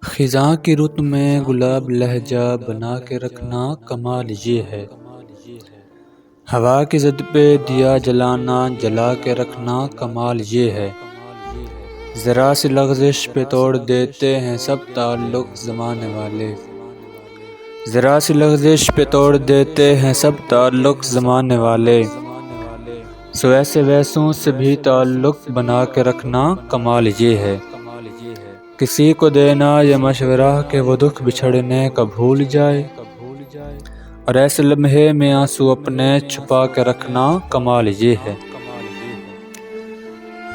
خزاں کی رت میں گلاب لہجہ بنا کے رکھنا کمال یہ ہے۔ ہوا کی زد پہ دیا جلانا جلا کے رکھنا کمال یہ ہے۔ ذرا سی لغزش پہ توڑ دیتے ہیں سب تعلق زمانے والے۔ ذرا سی لغزش پہ توڑ دیتے ہیں سب تعلق زمانے والے۔ سو ایسے ویسوں سے بھی تعلق بنا کے رکھنا کمال یہ ہے۔ کسی کو دینا یہ مشورہ کہ وہ دکھ بچھڑنے کا بھول جائے، اور ایسے لمحے میں آنسو اپنے چھپا کے رکھنا کمال یہ ہے۔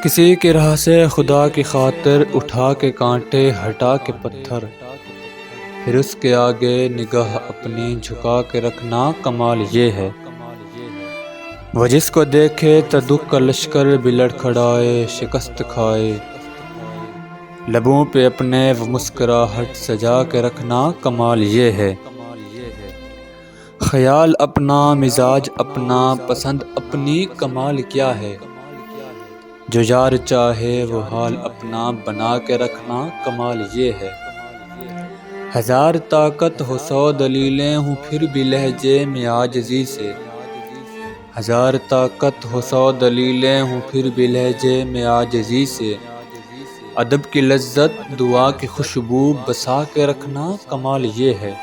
کسی کی راہ سے خدا کی خاطر اٹھا کے کانٹے ہٹا کے پتھر، پھر اس کے آگے نگاہ اپنی جھکا کے رکھنا کمال یہ ہے۔ وہ جس کو دیکھے تو دکھ کا لشکر بھی لڑکھڑائے شکست کھائے، لبوں پہ اپنے وہ مسکراہٹ سجا کے رکھنا کمال یہ ہے۔ خیال اپنا مزاج اپنا پسند اپنی کمال کیا ہے، جو یار چاہے وہ حال اپنا بنا کے رکھنا کمال یہ ہے۔ ہزار طاقت ہو سو دلیلیں ہوں پھر بھی لہجے میں عاجزی سے، ہزار طاقت ہو سو دلیلیں ہوں پھر بھی لہجے میں عاجزی سے، ادب کی لذت دعا کی خوشبو بسا کے رکھنا کمال یہ ہے۔